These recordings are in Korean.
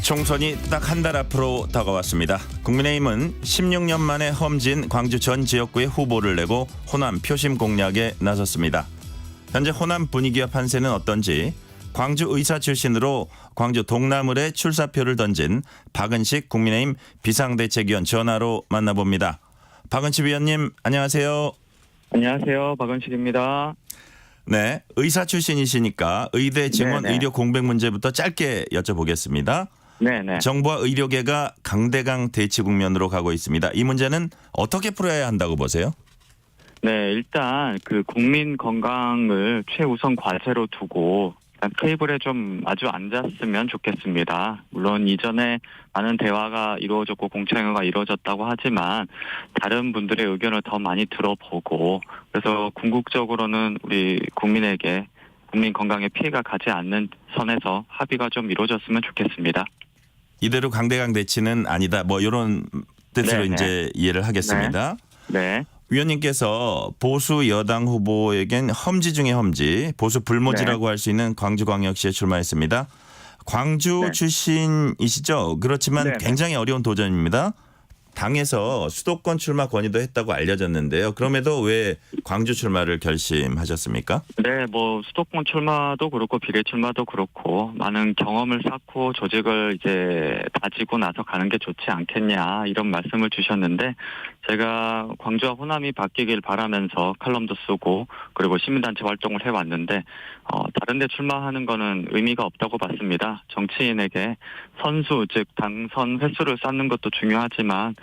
총선이 딱 한 달 앞으로 다가왔습니다. 국민의힘은 16년 만에 험진 광주 전 지역구에 후보를 내고 호남 표심 공략에 나섰습니다. 현재 호남 분위기와 판세는 어떤지 광주 의사 출신으로 광주 동남을에 출사표를 던진 박은식 국민의힘 비상대책위원 전화로 만나봅니다. 박은식 위원님 안녕하세요. 안녕하세요. 박은식입니다. 네, 의사 출신이시니까 의대 증원 네네. 의료 공백 문제부터 짧게 여쭤보겠습니다. 네네. 정부와 의료계가 강대강 대치 국면으로 가고 있습니다. 이 문제는 어떻게 풀어야 한다고 보세요? 네, 일단 그 국민 건강을 최우선 과제로 두고 일단 테이블에 좀 아주 앉았으면 좋겠습니다. 물론 이전에 많은 대화가 이루어졌고 공청회가 이루어졌다고 하지만 다른 분들의 의견을 더 많이 들어보고 그래서 궁극적으로는 우리 국민에게 국민 건강에 피해가 가지 않는 선에서 합의가 좀 이루어졌으면 좋겠습니다. 이대로 강대강 대치는 아니다. 뭐 이런 뜻으로 네네. 이제 이해를 하겠습니다. 네. 위원님께서 보수 여당 후보에겐 험지 중에 험지, 보수 불모지라고 할 수 있는 광주광역시에 출마했습니다. 광주 네. 출신이시죠? 그렇지만 네네. 굉장히 어려운 도전입니다. 당에서 수도권 출마 건의도 했다고 알려졌는데요. 그럼에도 왜 광주 출마를 결심하셨습니까? 네, 뭐 수도권 출마도 그렇고 비례 출마도 그렇고 많은 경험을 쌓고 조직을 이제 다지고 나서 가는 게 좋지 않겠냐 이런 말씀을 주셨는데 제가 광주와 호남이 바뀌길 바라면서 칼럼도 쓰고 그리고 시민단체 활동을 해왔는데 다른 데 출마하는 거는 의미가 없다고 봤습니다. 정치인에게 선수 즉 당선 횟수를 쌓는 것도 중요하지만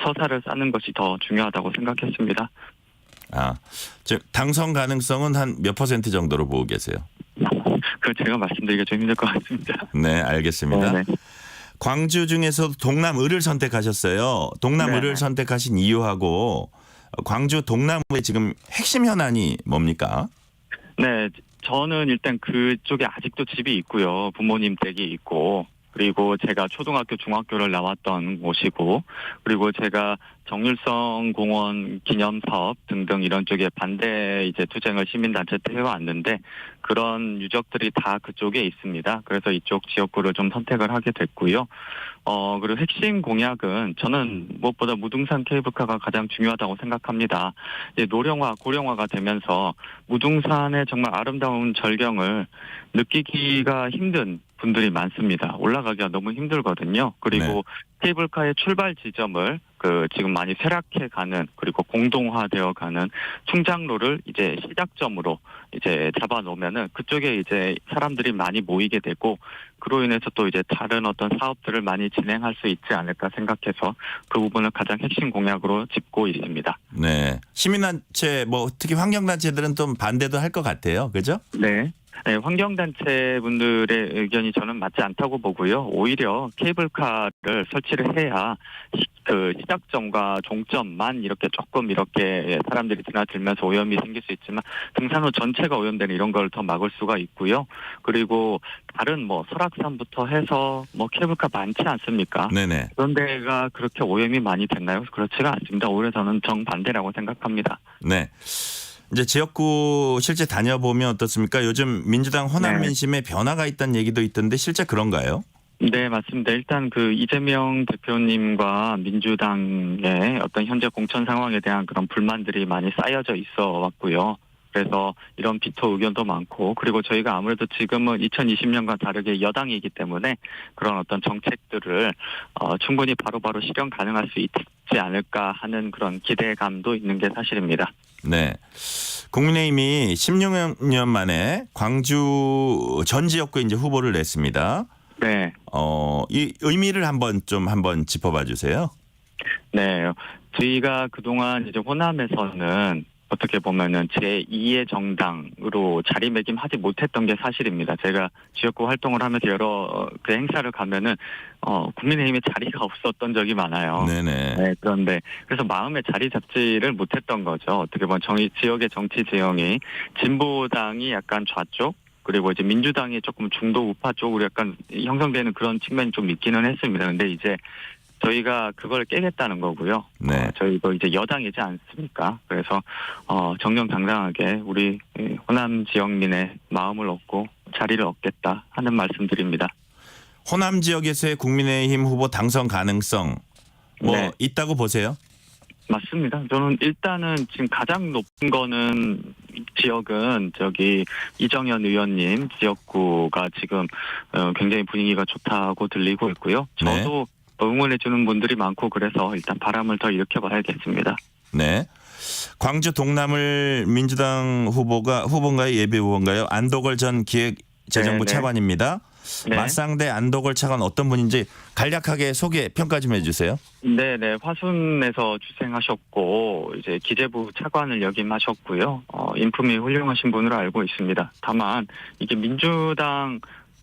서사를 쌓는 것이 더 중요하다고 생각했습니다. 즉 당선 가능성은 한 몇 퍼센트 정도로 보고 계세요? 그걸 제가 말씀드리기가 좀 힘들 것 같습니다. 네, 알겠습니다. 네. 광주 중에서도 동남을을 선택하셨어요. 동남을을 네네. 선택하신 이유하고 광주 동남을의 지금 핵심 현안이 뭡니까? 네, 저는 일단 그쪽에 아직도 집이 있고요. 부모님 댁이 있고, 그리고 제가 초등학교, 중학교를 나왔던 곳이고, 그리고 제가 정일성 공원 기념 사업 등등 이런 쪽에 반대 이제 투쟁을 시민단체 때 해왔는데, 그런 유적들이 다 그쪽에 있습니다. 그래서 이쪽 지역구를 좀 선택을 하게 됐고요. 그리고 핵심 공약은 저는 무엇보다 무등산 케이블카가 가장 중요하다고 생각합니다. 이제 노령화, 고령화가 되면서 무등산의 정말 아름다운 절경을 느끼기가 힘든 분들이 많습니다. 올라가기가 너무 힘들거든요. 그리고 케이블카의 출발 지점을 지금 많이 쇠락해 가는 그리고 공동화되어 가는 충장로를 이제 시작점으로 이제 잡아 놓으면은 그쪽에 이제 사람들이 많이 모이게 되고 그로 인해서 또 이제 다른 어떤 사업들을 많이 진행할 수 있지 않을까 생각해서 그 부분을 가장 핵심 공약으로 짚고 있습니다. 네. 시민단체 뭐 특히 환경단체들은 좀 반대도 할 것 같아요. 그죠? 네. 네, 환경단체 분들의 의견이 저는 맞지 않다고 보고요. 오히려 케이블카를 설치를 해야 그 시작점과 종점만 이렇게 조금 이렇게 사람들이 드나들면서 오염이 생길 수 있지만 등산로 전체가 오염되는 이런 걸 더 막을 수가 있고요. 그리고 다른 뭐 설악산부터 해서 뭐 케이블카 많지 않습니까? 네네. 그런 데가 그렇게 오염이 많이 됐나요? 그렇지가 않습니다. 오히려 저는 정반대라고 생각합니다. 네. 이제 지역구 실제 다녀보면 어떻습니까? 요즘 민주당 호남 네. 민심에 변화가 있다는 얘기도 있던데 실제 그런가요? 네, 맞습니다. 일단 그 이재명 대표님과 민주당의 어떤 현재 공천 상황에 대한 그런 불만들이 많이 쌓여져 있어 왔고요. 그래서 이런 비토 의견도 많고 그리고 저희가 아무래도 지금은 2020년과 다르게 여당이기 때문에 그런 어떤 정책들을 충분히 바로바로 실현 가능할 수 있지 않을까 하는 그런 기대감도 있는 게 사실입니다. 네. 국민의힘이 16년 만에 광주 전 지역구에 이제 후보를 냈습니다. 네. 이 의미를 한번 짚어봐 주세요. 네. 저희가 그동안 이제 호남에서는 어떻게 보면은 제2의 정당으로 자리매김하지 못했던 게 사실입니다. 제가 지역구 활동을 하면서 여러 그 행사를 가면은 국민의힘에 자리가 없었던 적이 많아요. 네네. 네, 그런데 그래서 마음에 자리 잡지를 못했던 거죠. 어떻게 보면 지역의 정치 지형이 진보당이 약간 좌쪽 그리고 이제 민주당이 조금 중도 우파 쪽으로 약간 형성되는 그런 측면이 좀 있기는 했습니다. 근데 이제 저희가 그걸 깨겠다는 거고요. 네. 저희도 이제 여당이지 않습니까? 그래서 정정당당하게 우리 호남 지역민의 마음을 얻고 자리를 얻겠다 하는 말씀드립니다. 호남 지역에서의 국민의힘 후보 당선 가능성 뭐 네. 있다고 보세요? 맞습니다. 저는 일단은 지금 가장 높은 거는 지역은 저기 이정현 의원님 지역구가 지금 굉장히 분위기가 좋다고 들리고 있고요. 네. 저도 응원해 주는 분들이 많고 그래서 일단 바람을 더 일으켜 봐야겠습니다. 네. 광주 동남을 민주당 후보인가요? 예비 후보인가요? 안도걸 전 기획재정부 네, 네. 차관입니다. 네. 맞상대 안도걸 차관 어떤 분인지 간략하게 소개 평가 좀 해주세요. 네네, 화순에서 주생하셨고 이제 기재부 차관을 역임하셨고요. 인품이 훌륭하신 분으로 알고 있습니다. 다만 이게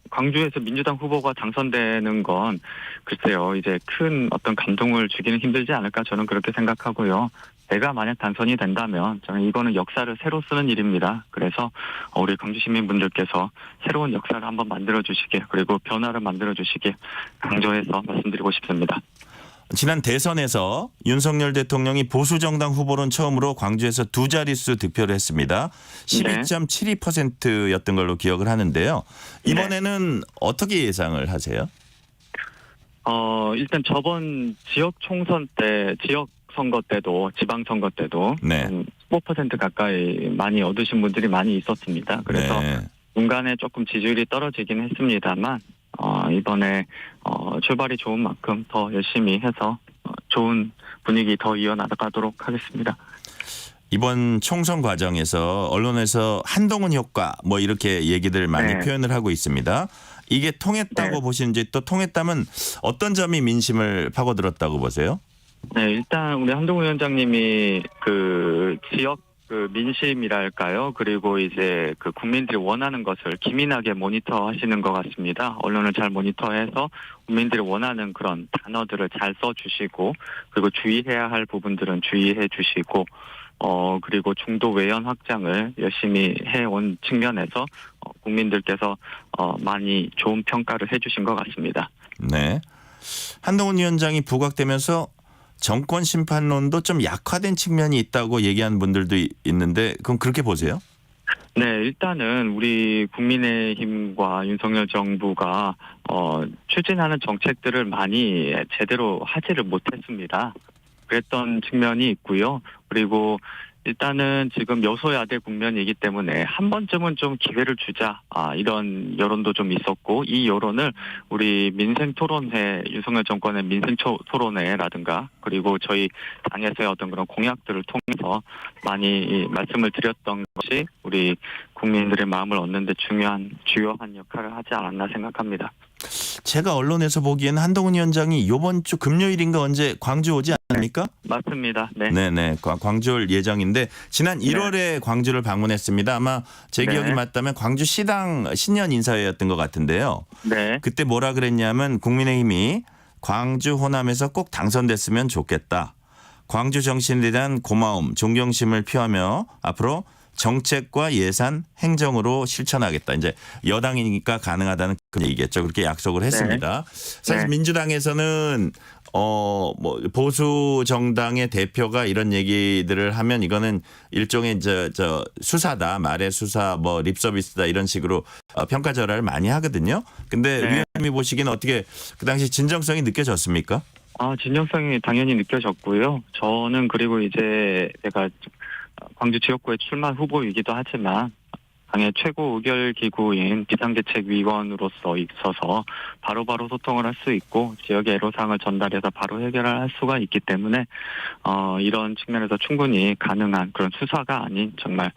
광주에서 민주당 후보가 당선되는 건 글쎄요, 이제 큰 어떤 감동을 주기는 힘들지 않을까 저는 그렇게 생각하고요. 내가 만약 당선이 된다면 저는 이거는 역사를 새로 쓰는 일입니다. 그래서 우리 광주 시민분들께서 새로운 역사를 한번 만들어 주시길, 그리고 변화를 만들어 주시길 강조해서 말씀드리고 싶습니다. 지난 대선에서 윤석열 대통령이 보수정당 후보로는 처음으로 광주에서 두 자릿수 득표를 했습니다. 12.72%였던 걸로 기억을 하는데요. 이번에는 어떻게 예상을 하세요? 일단 저번 지역 총선 때, 지역 선거 때도, 지방선거 때도 네. 15% 가까이 많이 얻으신 분들이 많이 있었습니다. 그래서 네. 중간에 조금 지지율이 떨어지긴 했습니다만 이번에 출발이 좋은 만큼 더 열심히 해서 좋은 분위기 더 이어나가도록 하겠습니다. 이번 총선 과정에서 언론에서 한동훈 효과 뭐 이렇게 얘기들 많이 네. 표현을 하고 있습니다. 이게 통했다고 네. 보시는지, 또 통했다면 어떤 점이 민심을 파고들었다고 보세요? 네, 일단 우리 한동훈 위원장님이 그 지역 그 민심이랄까요? 그리고 이제 그 국민들이 원하는 것을 기민하게 모니터하시는 것 같습니다. 언론을 잘 모니터해서 국민들이 원하는 그런 단어들을 잘 써주시고, 그리고 주의해야 할 부분들은 주의해 주시고, 그리고 중도 외연 확장을 열심히 해온 측면에서 국민들께서 많이 좋은 평가를 해주신 것 같습니다. 네. 한동훈 위원장이 부각되면서 정권 심판론도 좀 약화된 측면이 있다고 얘기하는 분들도 있는데, 그럼 그렇게 보세요? 네, 일단은 우리 국민의힘과 윤석열 정부가 추진하는 정책들을 많이 제대로 하지를 못했습니다. 그랬던 측면이 있고요. 그리고 일단은 지금 여소야대 국면이기 때문에 한 번쯤은 좀 기회를 주자, 이런 여론도 좀 있었고, 이 여론을 우리 민생토론회, 윤석열 정권의 민생토론회라든가, 그리고 저희 당에서의 어떤 그런 공약들을 통해서 많이 말씀을 드렸던 것이 우리 국민들의 마음을 얻는 데 주요한 역할을 하지 않았나 생각합니다. 제가 언론에서 보기에는 한동훈 위원장이 이번 주 금요일인가 언제 광주 오지 않습니까? 맞습니다. 네. 네네. 광주 올 예정인데, 지난 1월에 광주를 방문했습니다. 아마 제 기억이 네. 맞다면 광주 시당 신년 인사회였던 것 같은데요. 네. 그때 뭐라 그랬냐면, 국민의힘이 광주 호남에서 꼭 당선됐으면 좋겠다. 광주 정신에 대한 고마움, 존경심을 표하며 앞으로 정책과 예산, 행정으로 실천하겠다. 이제 여당이니까 가능하다는 그런 얘기겠죠. 그렇게 약속을 했습니다. 사실 네. 민주당에서는 뭐 보수 정당의 대표가 이런 얘기들을 하면 이거는 일종의 저 수사다, 말의 수사, 뭐 립서비스다, 이런 식으로 평가절하를 많이 하거든요. 근데 네. 위원님이 보시기는 어떻게 그 당시 진정성이 느껴졌습니까? 진정성이 당연히 느껴졌고요. 저는 그리고 이제 제가 광주 지역구의 출마 후보이기도 하지만 당의 최고 의결기구인 비상대책위원으로서 있어서 바로바로 소통을 할 수 있고, 지역의 애로사항을 전달해서 바로 해결할 수가 있기 때문에 이런 측면에서 충분히 가능한 그런 수사가 아닌 정말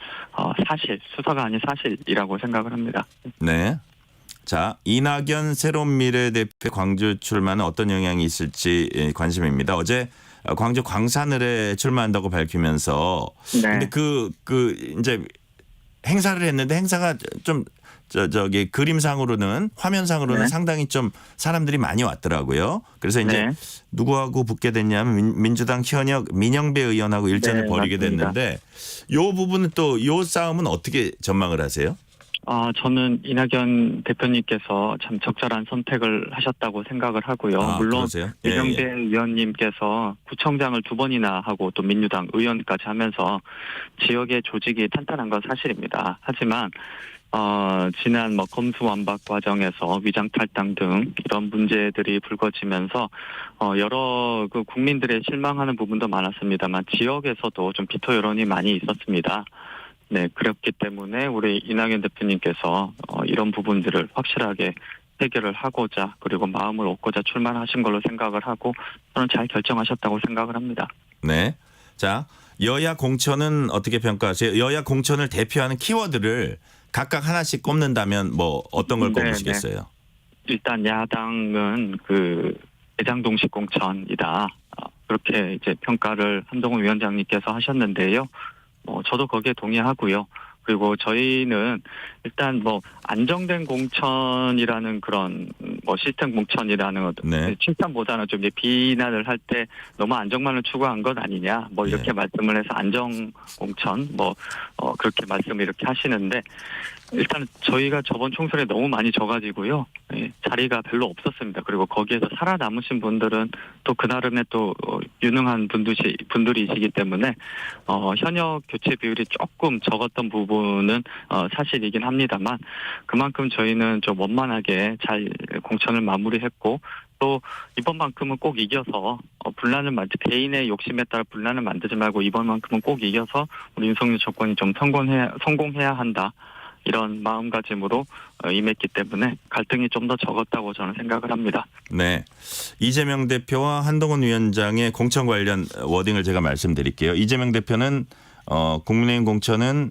수사가 아닌 사실이라고 생각을 합니다. 네. 자, 이낙연 새로운 미래 대표 광주 출마는 어떤 영향이 있을지 관심입니다. 어제 광주 광산을에 출마한다고 밝히면서, 네. 근데 그 이제 행사를 했는데, 행사가 좀 저기 그림상으로는, 화면상으로는 네. 상당히 좀 사람들이 많이 왔더라고요. 그래서 이제 네. 누구하고 붙게 됐냐면 민주당 현역 민영배 의원하고 일전을 네, 벌이게 맞습니다. 됐는데, 요 부분은 또 요 싸움은 어떻게 전망을 하세요? 저는 이낙연 대표님께서 참 적절한 선택을 하셨다고 생각을 하고요. 물론 그러세요? 예, 이정배 예. 의원님께서 구청장을 2번이나 하고 또 민주당 의원까지 하면서 지역의 조직이 탄탄한 건 사실입니다. 하지만 지난 검수완박 과정에서 위장 탈당 등 이런 문제들이 불거지면서 여러 그 국민들의 실망하는 부분도 많았습니다만 지역에서도 좀 비토 여론이 많이 있었습니다. 네, 그렇기 때문에 우리 이낙연 대표님께서 이런 부분들을 확실하게 해결을 하고자 그리고 마음을 얻고자 출마하신 걸로 생각을 하고 저는 잘 결정하셨다고 생각을 합니다. 네. 자, 여야 공천은 어떻게 평가하세요? 여야 공천을 대표하는 키워드를 각각 하나씩 꼽는다면 뭐 어떤 걸 꼽으시겠어요? 일단 야당은 그 대장동식 공천이다. 그렇게 이제 평가를 한동훈 위원장님께서 하셨는데요. 저도 거기에 동의하고요. 그리고 저희는 일단 안정된 공천이라는 그런 시스템 공천이라는 네. 칭찬보다는 좀 이제 비난을 할 때 너무 안정만을 추구한 것 아니냐 이렇게 예. 말씀을 해서 안정 공천 그렇게 말씀을 이렇게 하시는데 일단 저희가 저번 총선에 너무 많이 져가지고요. 자리가 별로 없었습니다. 그리고 거기에서 살아남으신 분들은 또 그 나름의 또 유능한 분들이시기 때문에 현역 교체 비율이 조금 적었던 부분은 사실이긴 합니다만 그만큼 저희는 좀 원만하게 잘 공천을 마무리했고 또 이번만큼은 꼭 이겨서 개인의 욕심에 따라 분란을 만들지 말고 이번만큼은 꼭 이겨서 우리 윤석열 정권이 좀 성공해야 한다. 이런 마음가짐으로 임했기 때문에 갈등이 좀 더 적었다고 저는 생각을 합니다. 네. 이재명 대표와 한동훈 위원장의 공천 관련 워딩을 제가 말씀드릴게요. 이재명 대표는 국민의힘 공천은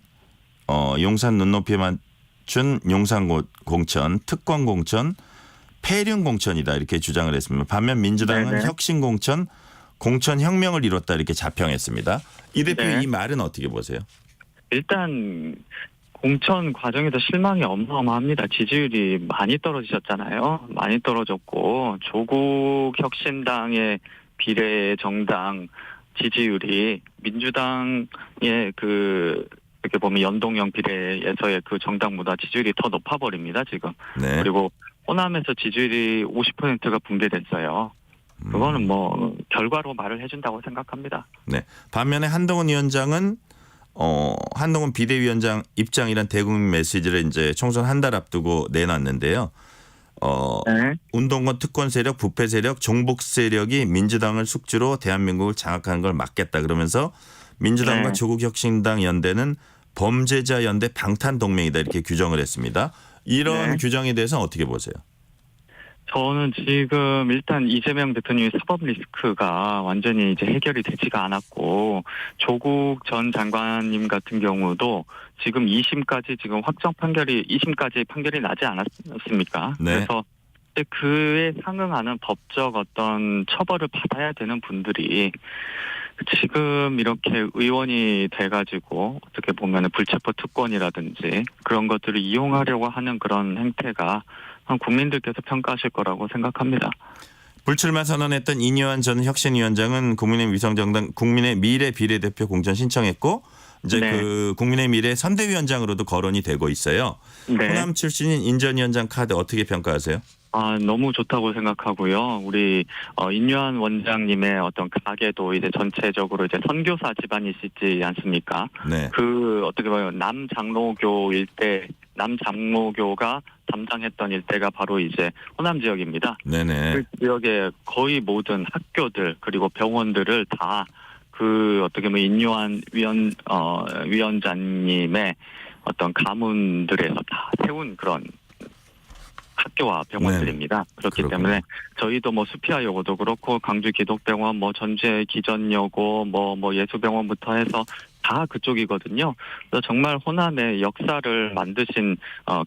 용산 눈높이에 맞춘 용산 공천, 특권 공천, 폐륜 공천이다 이렇게 주장을 했습니다. 반면 민주당은 네네. 혁신 공천, 공천 혁명을 이뤘다 이렇게 자평했습니다. 이 대표의 네. 이 말은 어떻게 보세요? 일단 공천 과정에서 실망이 어마어마합니다. 지지율이 많이 떨어지셨잖아요. 많이 떨어졌고 조국 혁신당의 비례 정당 지지율이 민주당의 이렇게 보면 연동형 비례에서의 그 정당보다 지지율이 더 높아버립니다. 지금. 네. 그리고 호남에서 지지율이 50%가 붕괴됐어요. 그거는 결과로 말을 해준다고 생각합니다. 네. 반면에 한동훈 위원장은 한동훈 비대위원장 입장이란 대국민 메시지를 이제 총선 한 달 앞두고 내놨는데요. 네. 운동권 특권 세력, 부패 세력, 종북 세력이 민주당을 숙주로 대한민국을 장악하는 걸 막겠다 그러면서 민주당과 네. 조국혁신당 연대는 범죄자 연대 방탄 동맹이다 이렇게 규정을 했습니다. 이런 네. 규정에 대해서 어떻게 보세요? 저는 지금 일단 이재명 대표님의 사법 리스크가 완전히 이제 해결이 되지가 않았고 조국 전 장관님 같은 경우도 지금 2심까지 지금 2심까지 판결이 나지 않았습니까? 네. 그래서 그에 상응하는 법적 어떤 처벌을 받아야 되는 분들이 지금 이렇게 의원이 돼가지고 어떻게 보면 불체포 특권이라든지 그런 것들을 이용하려고 하는 그런 행태가 국민들께서 평가하실 거라고 생각합니다. 불출마 선언했던 이뇨한 전 혁신위원장은 국민의 위성정당 국민의 미래 비례대표 공천 신청했고 이제 네. 그 국민의 미래 선대위원장으로도 거론이 되고 있어요. 네. 호남 출신인 인 전 위원장 카드 어떻게 평가하세요? 너무 좋다고 생각하고요. 우리 인류한 원장님의 어떤 가게도 이제 전체적으로 이제 선교사 집안이시지 않습니까? 네. 어떻게 보면 남장로교가 담당했던 일대가 바로 이제 호남 지역입니다. 네네. 그 지역의 거의 모든 학교들 그리고 병원들을 다 어떻게 보면 인요한 위원장님의 어떤 가문들에서 다 세운 그런 학교와 병원들입니다. 그렇기 그렇군요. 때문에 저희도 수피아여고도 그렇고 광주 기독병원, 전주의 기전여고, 예수병원부터 해서 다 그쪽이거든요. 그래서 정말 호남의 역사를 만드신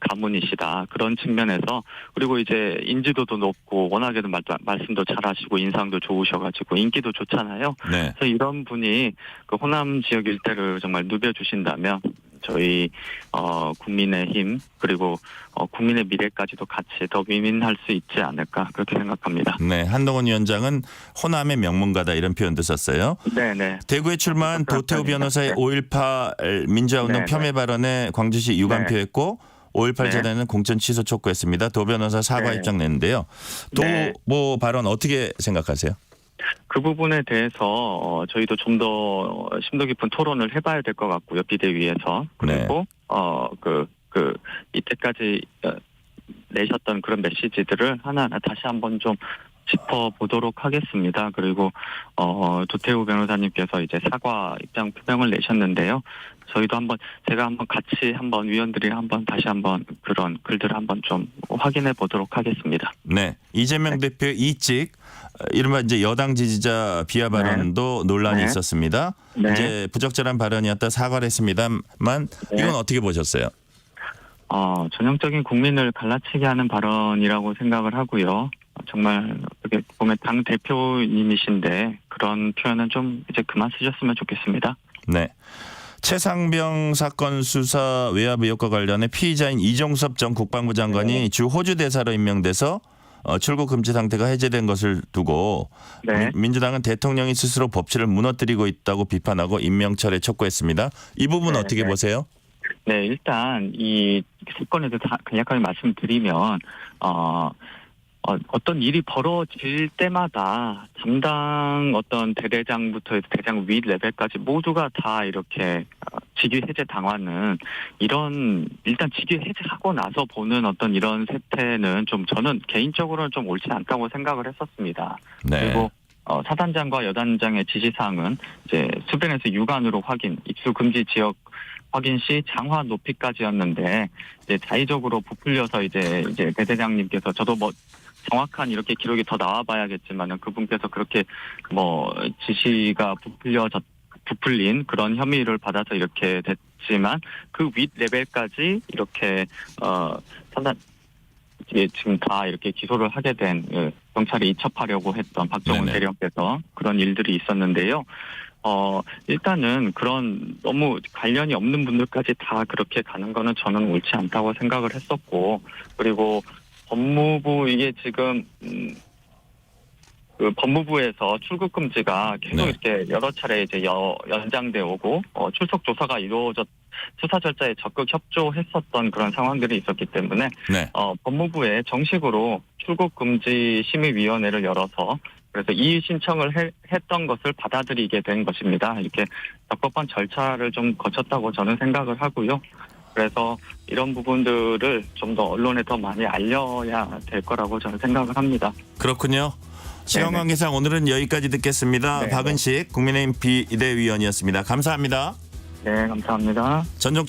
가문이시다. 그런 측면에서 그리고 이제 인지도도 높고 워낙에도 말씀도 잘하시고 인상도 좋으셔가지고 인기도 좋잖아요. 네. 그래서 이런 분이 그 호남 지역 일대를 정말 누벼주신다면 저희 국민의힘 그리고 국민의 미래까지도 같이 더 위민할 수 있지 않을까 그렇게 생각합니다. 네. 한동훈 위원장은 호남의 명문가다 이런 표현도 썼어요. 네네. 대구에 출마한 도태우 변호사의 5.18 민주화운동 네네. 폄훼 발언에 광주시 유감표했고 5.18 네. 재단은 공천 취소 촉구했습니다. 도 변호사 사과 네. 입장 냈는데요. 네. 발언 어떻게 생각하세요? 그 부분에 대해서 저희도 좀 더 심도 깊은 토론을 해봐야 될 것 같고요. 비대위에서. 그리고 이때까지 내셨던 그런 메시지들을 하나하나 다시 한번 좀 짚어보도록 하겠습니다. 그리고 조태우 변호사님께서 이제 사과 입장 표명을 내셨는데요. 저희도 제가 같이 위원들이 다시 그런 글들을 좀 확인해 보도록 하겠습니다. 네, 이재명 대표 이직 이른바 이제 여당 지지자 비하 발언도 논란이 있었습니다. 네. 이제 부적절한 발언이었다 사과를 했습니다만 이건 어떻게 보셨어요? 전형적인 국민을 갈라치게 하는 발언이라고 생각을 하고요. 정말 어떻게 보면 당 대표님이신데 그런 표현은 좀 이제 그만 쓰셨으면 좋겠습니다. 네. 최상병 사건 수사 외압 의혹과 관련해 피의자인 이종섭 전 국방부 장관이 주 호주 대사로 임명돼서 출국 금지 상태가 해제된 것을 두고 민주당은 대통령이 스스로 법치를 무너뜨리고 있다고 비판하고 임명 철회 촉구했습니다. 이 부분 어떻게 보세요? 네, 일단 이 사건에 대해서 간략하게 말씀드리면 어떤 일이 벌어질 때마다 담당 어떤 대대장부터 해서 대장 윗 레벨까지 모두가 다 이렇게 직위 해제 당하는 일단 직위 해제하고 나서 보는 어떤 이런 세태는 저는 개인적으로는 좀 옳지 않다고 생각을 했었습니다. 네. 그리고 사단장과 여단장의 지시사항은 이제 수변에서 육안으로 입수 금지 지역 확인 시 장화 높이까지였는데 이제 자의적으로 부풀려서 이제 대대장님께서 저도 정확한 이렇게 기록이 더 나와봐야겠지만은 그분께서 그렇게 지시가 부풀린 그런 혐의를 받아서 이렇게 됐지만 그 윗 레벨까지 이렇게 지금 다 이렇게 기소를 하게 된 경찰에 이첩하려고 했던 박정훈 대령께서 그런 일들이 있었는데요. 일단은 그런 너무 관련이 없는 분들까지 다 그렇게 가는 거는 저는 옳지 않다고 생각을 했었고, 그리고 법무부 이게 지금 법무부에서 출국 금지가 계속 이렇게 여러 차례 이제 연장돼 오고 출석 조사가 수사 절차에 적극 협조했었던 그런 상황들이 있었기 때문에 법무부에 정식으로 출국 금지 심의위원회를 열어서 그래서 이의 신청을 했던 것을 받아들이게 된 것입니다. 이렇게 적법한 절차를 좀 거쳤다고 저는 생각을 하고요. 그래서 이런 부분들을 좀 더 언론에 더 많이 알려야 될 거라고 저는 생각을 합니다. 그렇군요. 시간 관계상 오늘은 여기까지 듣겠습니다. 박은식 국민의힘 비대위원이었습니다. 감사합니다. 네, 감사합니다.